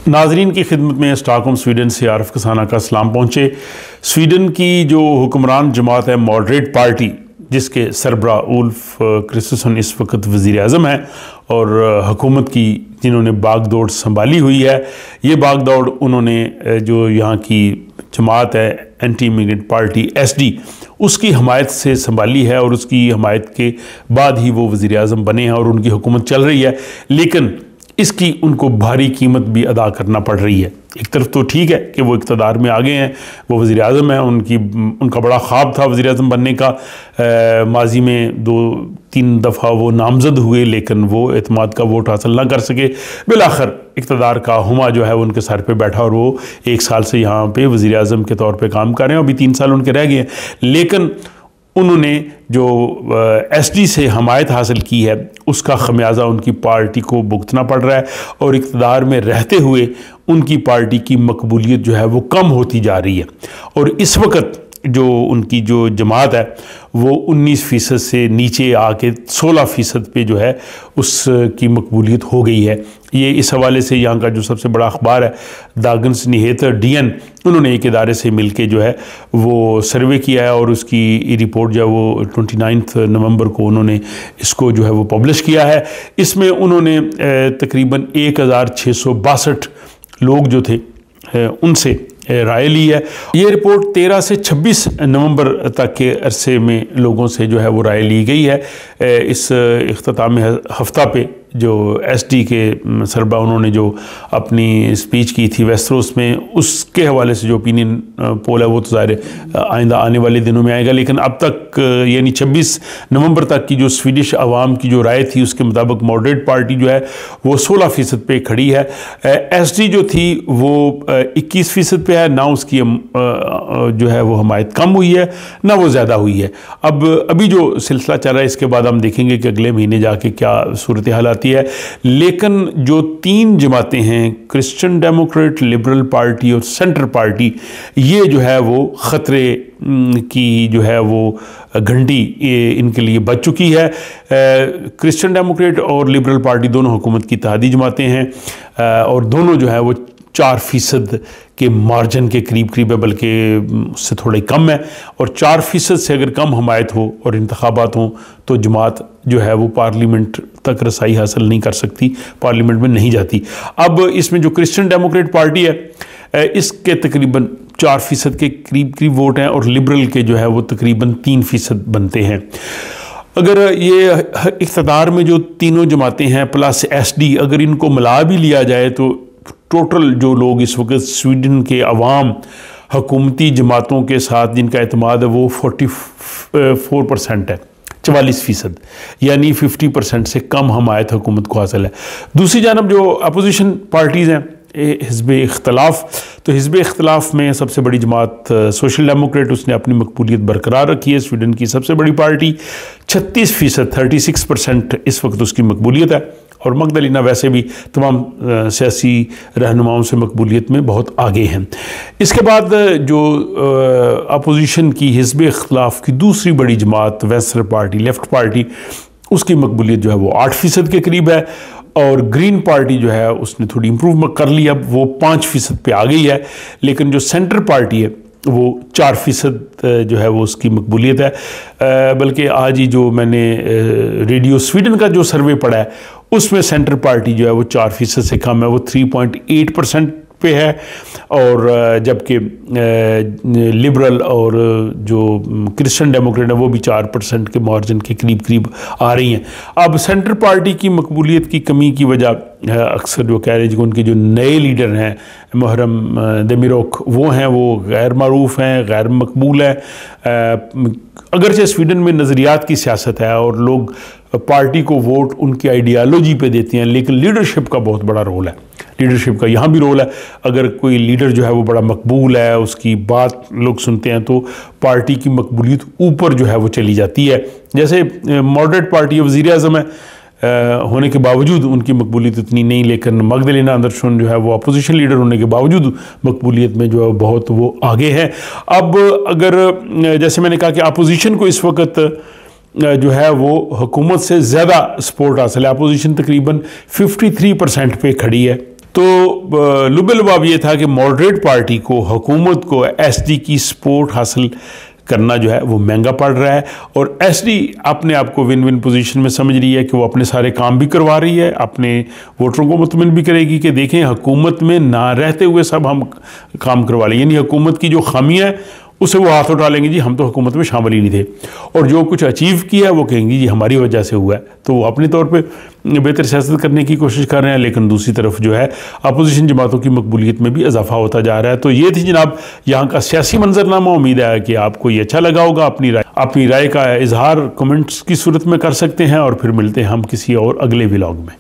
नाजरीन की खिदमत में स्टॉकहोम स्वीडन से आरिफ कसाना का सलाम पहुँचे। स्वीडन की जो हुक्मरान जमात है मॉडरेट पार्टी, जिसके सरबरा उल्फ क्रिस्टसन इस वक्त वज़ीर आज़म है और हुकूमत की जिन्होंने बागडोर संभाली हुई है, ये बागडोर उन्होंने जो यहाँ की जमात है एंटी इमिग्रेंट पार्टी SD, उसकी हमायत से संभाली है और उसकी हमायत के बाद ही वो वज़ीर आज़म बने हैं और उनकी हुकूमत चल रही है। लेकिन इसकी उनको भारी कीमत भी अदा करना पड़ रही है। एक तरफ तो ठीक है कि वो इक़्तिदार में आ गए हैं, वो वज़ीर आज़म हैं, उनका बड़ा ख्वाब था वज़ीर आज़म बनने का। माजी में 2-3 दफ़ा वो नामज़द हुए लेकिन वो एतमाद का वोट हासिल ना कर सके। बिलाखिर इक़्तिदार का हुमा जो है उनके सर पे बैठा और वो 1 साल से यहाँ पे वज़ीर आज़म के तौर पे काम कर रहे हैं। अभी 3 साल उनके रह गए हैं, लेकिन उन्होंने जो SD से हमायत हासिल की है उसका खमियाजा उनकी पार्टी को भुगतना पड़ रहा है और इक़्तिदार में रहते हुए उनकी पार्टी की मकबूलियत जो है वो कम होती जा रही है। और इस वक्त जो उनकी जो जमात है वो 19% से नीचे आके 16% पे जो है उसकी मकबूलियत हो गई है। ये इस हवाले से यहाँ का जो सबसे बड़ा अखबार है दागन्स निहेतर DN, उन्होंने एक इदारे से मिलके जो है वो सर्वे किया है और उसकी रिपोर्ट जो है वो 29 नवंबर को उन्होंने इसको जो है वो पब्लिश किया है। इसमें उन्होंने तकरीबन 1662 लोग जो थे उनसे राय ली है। ये रिपोर्ट 13 से 26 नवंबर तक के अरसे में लोगों से जो है वो राय ली गई है। इस इख्तितामी हफ्ता पे जो SD के सरबरा उन्होंने जो अपनी स्पीच की थी वेस्टरोस में, उसके हवाले से जो ओपिनियन पोल है वो तो ज़ाहिर आइंदा आने वाले दिनों में आएगा। लेकिन अब तक यानी 26 नवंबर तक की जो स्वीडिश आवाम की जो राय थी उसके मुताबिक मॉडरेट पार्टी जो है वो 16% पे खड़ी है। SD जो थी वो 21% पे है, ना उसकी जो है वो हमायत कम हुई है ना वो ज़्यादा हुई है। अब अभी जो सिलसिला चल रहा है इसके बाद हम देखेंगे कि अगले महीने जाके क्या सूरत हाल आती है। लेकिन जो 3 जमातें हैं, क्रिश्चियन डेमोक्रेट, लिबरल पार्टी और सेंटर पार्टी, ये जो है वो ख़तरे की जो है वो घंटी इनके लिए बज चुकी है। क्रिश्चियन डेमोक्रेट और लिबरल पार्टी दोनों हुकूमत की इत्तेहादी जमातें हैं और दोनों जो है वो 4% के मार्जिन के करीब करीब है, बल्कि उससे थोड़ा कम है। और 4% से अगर कम हमायत हो और इंतखाबात हों तो जमात जो है वो पार्लियामेंट तक रसाई हासिल नहीं कर सकती, पार्लियामेंट में नहीं जाती। अब इसमें जो क्रिश्चियन डेमोक्रेट पार्टी है इसके तकरीबन 4% के करीब करीब वोट हैं और लिबरल के जो है वो तकरीबन 3% बनते हैं। अगर ये इक़्तिदार में जो तीनों जमातें हैं प्लस SD, अगर इनको मिला भी लिया जाए तो टोटल जो लोग इस वक्त स्वीडन के अवाम हुकूमती जमातों के साथ जिनका एतमाद है वो 44% है, 44%, यानी 50% से कम हमायत हुकूमत को हासिल है। दूसरी जानब जो अपोजिशन पार्टीज़ हैं हिज़्ब इख्तलाफ, तो हिज़्ब इख्तलाफ में सबसे बड़ी जमात सोशल डेमोक्रेट, उसने अपनी मकबूलियत बरकरार रखी है। स्वीडन की सबसे बड़ी पार्टी 36%, 36% इस वक्त उसकी मकबूलियत है और मगदलिना वैसे भी तमाम सियासी रहनुमाओं से मकबूलियत में बहुत आगे हैं। इसके बाद जो अपोजिशन की हिज़्ब इख्तलाफ की दूसरी बड़ी जमात वेंस्टर पार्टी, लेफ़्ट पार्टी, उसकी मकबूलियत जो है वो 8% के करीब है और ग्रीन पार्टी जो है उसने थोड़ी इम्प्रूव कर ली, अब वो 5% पे आ गई है। लेकिन जो सेंटर पार्टी है वो 4% जो है वो उसकी मकबूलियत है। बल्कि आज ही जो मैंने रेडियो स्वीडन का जो सर्वे पढ़ा है उसमें सेंटर पार्टी जो है वो 4% से कम है, वो 3.8% पे है और जबकि लिबरल और जो क्रिश्चियन डेमोक्रेट है वो भी 4% के मार्जिन के करीब करीब आ रही हैं। अब सेंटर पार्टी की मकबूलियत की कमी की वजह अक्सर जो कह रहे हैं उनके जो नए लीडर हैं मुहर्रम देमिरोक, वो हैं वो गैर मारूफ हैं, गैर मकबूल हैं। अगरचे स्वीडन में नज़रियात की सियासत है और लोग पार्टी को वोट उनकी आइडियालॉजी पे देते हैं, लेकिन लीडरशिप का बहुत बड़ा रोल है। लीडरशिप का यहाँ भी रोल है। अगर कोई लीडर जो है वो बड़ा मकबूल है, उसकी बात लोग सुनते हैं तो पार्टी की मकबूलियत ऊपर जो है वो चली जाती है। जैसे मॉडरेट पार्टी वज़ीर आज़म है होने के बावजूद उनकी मकबूलियत इतनी नहीं, लेकिन मगदलिना अंदरशन जो है वो अपोजिशन लीडर होने के बावजूद मकबूलियत में जो है बहुत वो आगे हैं। अब अगर जैसे मैंने कहा कि अपोजिशन को इस वक्त जो है वो हुकूमत से ज़्यादा सपोर्ट हासिल है। अपोजिशन तकरीबन 53% पे खड़ी है तो लुबे लुबाब ये था कि मॉडरेट पार्टी को, हुकूमत को एसडी की सपोर्ट हासिल करना जो है वो महंगा पड़ रहा है, और एसडी अपने आप को विन विन पोजीशन में समझ रही है कि वो अपने सारे काम भी करवा रही है, अपने वोटरों को मुतमिन भी करेगी कि देखें हुकूमत में ना रहते हुए सब हम काम करवा लें, यानी हुकूमत की जो खामियाँ है उसे वो हाथ उठा लेंगे, जी हम तो हुकूमत में शामिल ही नहीं थे, और जो कुछ अचीव किया वो कहेंगी जी हमारी वजह से हुआ है। तो वो अपने तौर पे बेहतर सियासत करने की कोशिश कर रहे हैं, लेकिन दूसरी तरफ जो है अपोजिशन जमातों की मकबूलियत में भी इजाफा होता जा रहा है। तो ये थी जनाब यहाँ का सियासी मंजरनामा। उम्मीद है कि आपको ये अच्छा लगा होगा। अपनी राय का इजहार कमेंट्स की सूरत में कर सकते हैं, और फिर मिलते हैं हम किसी और अगले व्लॉग में।